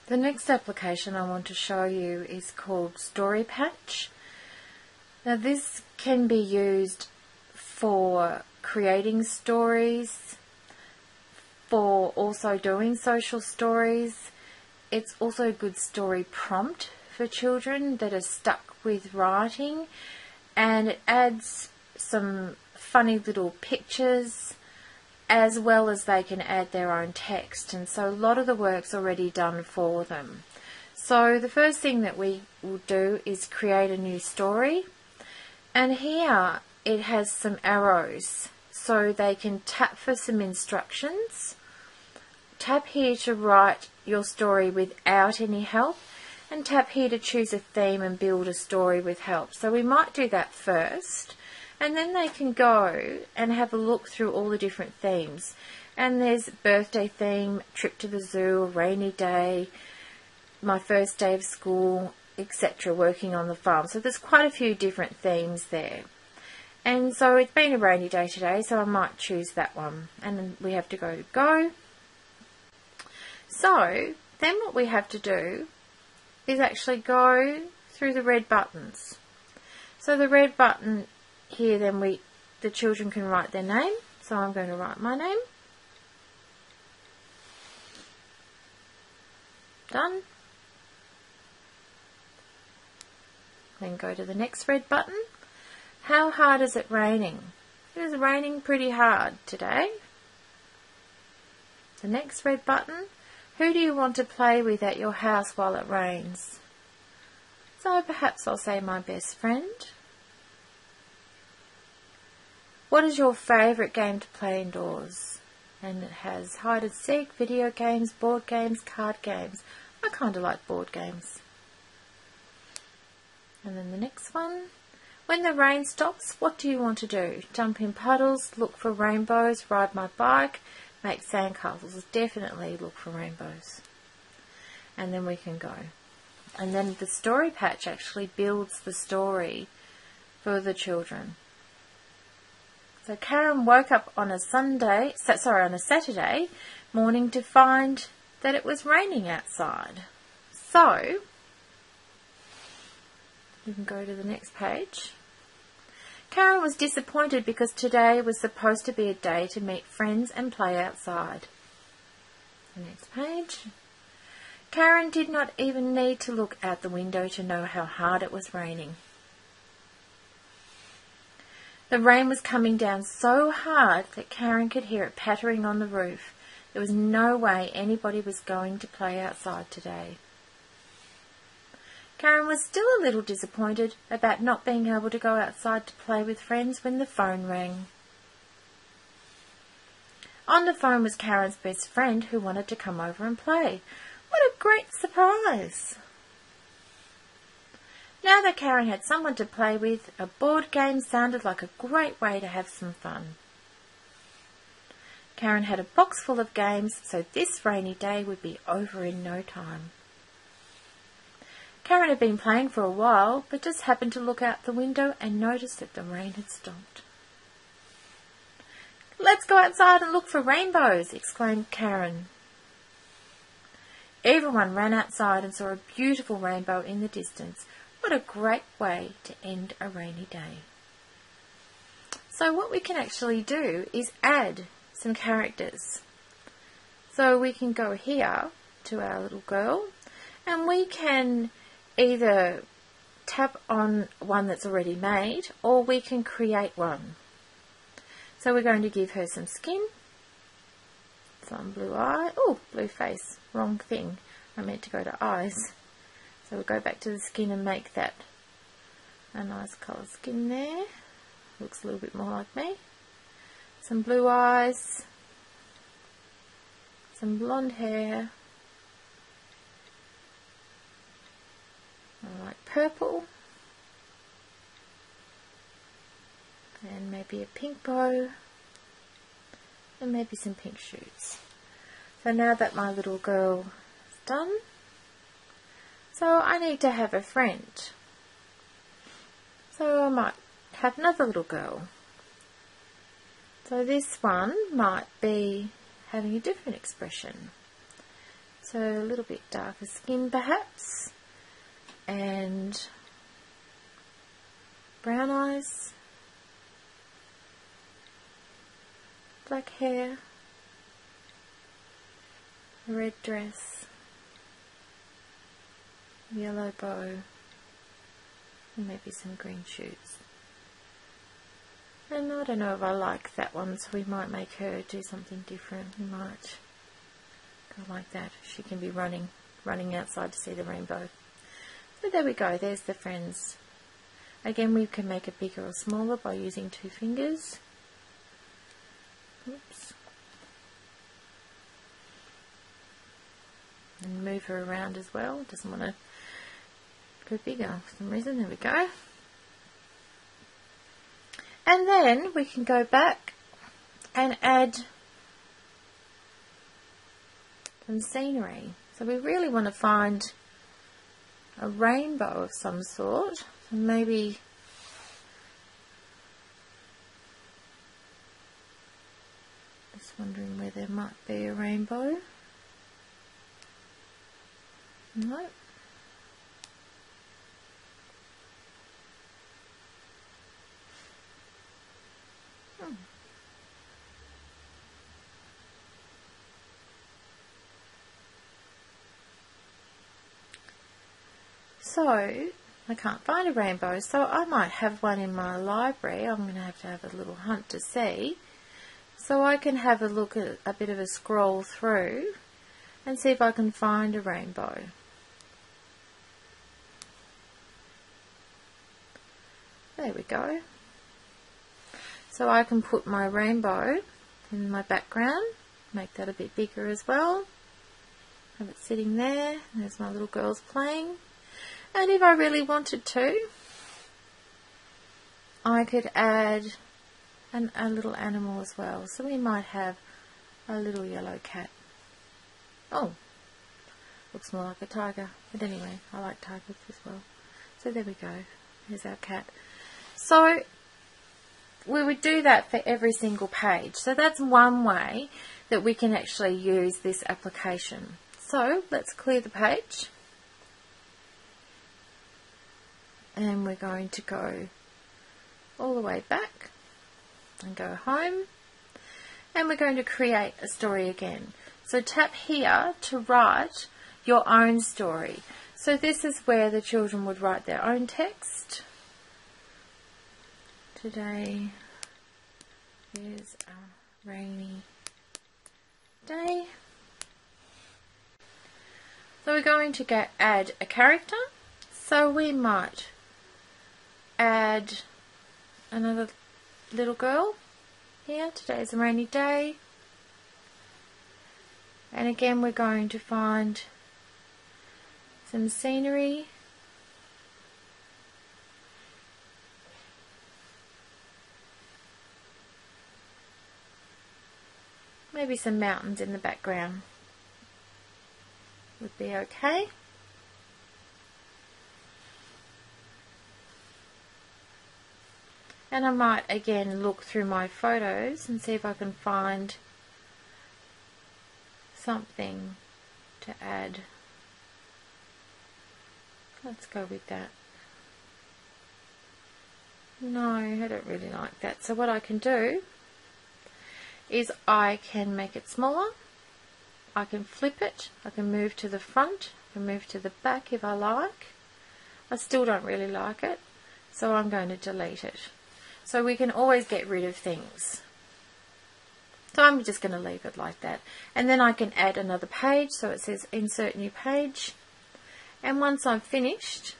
The next application I want to show you is called Story Patch. Now this can be used for creating stories, for also doing social stories. It's also a good story prompt for children that are stuck with writing, and it adds some funny little pictures as well as they can add their own text, and so a lot of the work's already done for them. So the first thing that we will do is create a new story, and here it has some arrows so they can tap for some instructions. Tap here to write your story without any help, and tap here to choose a theme and build a story with help. So we might do that first, and then they can go and have a look through all the different themes. And there's birthday theme, trip to the zoo, a rainy day, my first day of school, etc., working on the farm. So there's quite a few different themes there. And so it's been a rainy day today, so I might choose that one. And then we have to go. So then what we have to do is actually go through the red buttons. So the red button here, then the children can write their name. So I'm going to write my name. Done. Then go to the next red button. How hard is it raining? It is raining pretty hard today. The next red button. Who do you want to play with at your house while it rains? So perhaps I'll say my best friend. What is your favourite game to play indoors? And it has hide and seek, video games, board games, card games. I kind of like board games. And then the next one. When the rain stops, what do you want to do? Jump in puddles, look for rainbows, ride my bike, make sandcastles. Definitely look for rainbows. And then we can go. And then the story patch actually builds the story for the children. So Karen woke up on a Saturday morning to find that it was raining outside. So you can go to the next page. Karen was disappointed because today was supposed to be a day to meet friends and play outside. The next page. Karen did not even need to look out the window to know how hard it was raining. The rain was coming down so hard that Karen could hear it pattering on the roof. There was no way anybody was going to play outside today. Karen was still a little disappointed about not being able to go outside to play with friends when the phone rang. On the phone was Karen's best friend who wanted to come over and play. What a great surprise! Now that Karen had someone to play with, a board game sounded like a great way to have some fun. Karen had a box full of games, so this rainy day would be over in no time. Karen had been playing for a while, but just happened to look out the window and noticed that the rain had stopped. "Let's go outside and look for rainbows," exclaimed Karen. Everyone ran outside and saw a beautiful rainbow in the distance. What a great way to end a rainy day. So what we can actually do is add some characters. So we can go here to our little girl, and we can either tap on one that's already made, or we can create one. So we're going to give her some skin, some blue eye, blue face, wrong thing, I meant to go to eyes. So we'll go back to the skin and make that a nice colour skin there, looks a little bit more like me. Some blue eyes, some blonde hair, I like purple, and maybe a pink bow, and maybe some pink shoes. So now that my little girl is done, so I need to have a friend. So I might have another little girl. So this one might be having a different expression. So a little bit darker skin perhaps, and brown eyes, black hair, a red dress, yellow bow, and maybe some green shoes. And I don't know if I like that one, so we might make her do something different. We might go like that. She can be running outside to see the rainbow. So there we go, there's the friends. Again, we can make it bigger or smaller by using 2 fingers. Oops. And move her around as well. Doesn't want to go bigger for some reason. There we go. And then we can go back and add some scenery. So we really want to find a rainbow of some sort. So maybe just wondering where there might be a rainbow. No. So, I can't find a rainbow, so I might have one in my library. I'm going to have a little hunt to see. So I can have a look at a bit of a scroll through and see if I can find a rainbow. There we go. So I can put my rainbow in my background, make that a bit bigger as well. Have it sitting there. There's my little girls playing. And if I really wanted to, I could add a little animal as well. So we might have a little yellow cat. Oh, looks more like a tiger. But anyway, I like tigers as well. So there we go. Here's our cat. So we would do that for every single page. So that's one way that we can actually use this application. So let's clear the page. And we're going to go all the way back and go home. And we're going to create a story again. So tap here to write your own story. So this is where the children would write their own text. Today is a rainy day. So we're going to add a character. So we might add another little girl here. Today's a rainy day. And again, we're going to find some scenery. Maybe some mountains in the background would be okay. And I might again look through my photos and see if I can find something to add. Let's go with that. No, I don't really like that. So what I can do is I can make it smaller. I can flip it. I can move to the front. I can move to the back if I like. I still don't really like it, so I'm going to delete it. So we can always get rid of things. So I'm just going to leave it like that. And then I can add another page. So it says insert new page. And once I'm finished,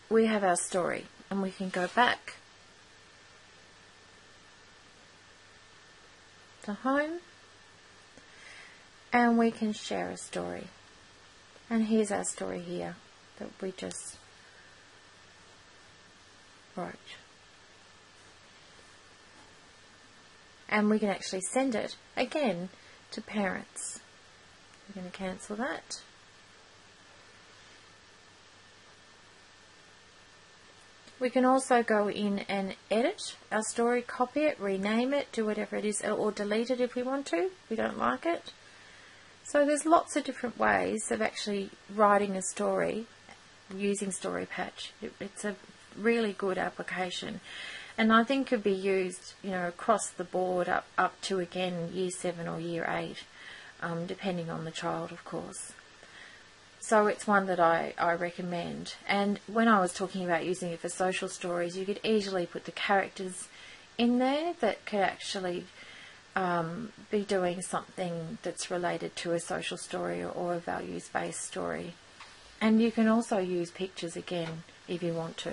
we have our story. And we can go back to home. And we can share a story. And here's our story here that we just wrote. And we can actually send it again to parents. We're going to cancel that. We can also go in and edit our story, copy it, rename it, do whatever it is, or delete it if we want to, if we don't like it. So there's lots of different ways of actually writing a story using Story Patch. It's a really good application, and I think could be used, across the board up to, again, Year 7 or Year 8, depending on the child, of course. So it's one that I recommend. And when I was talking about using it for social stories, you could easily put the characters in there that could actually be doing something that's related to a social story or a values-based story. And you can also use pictures again if you want to.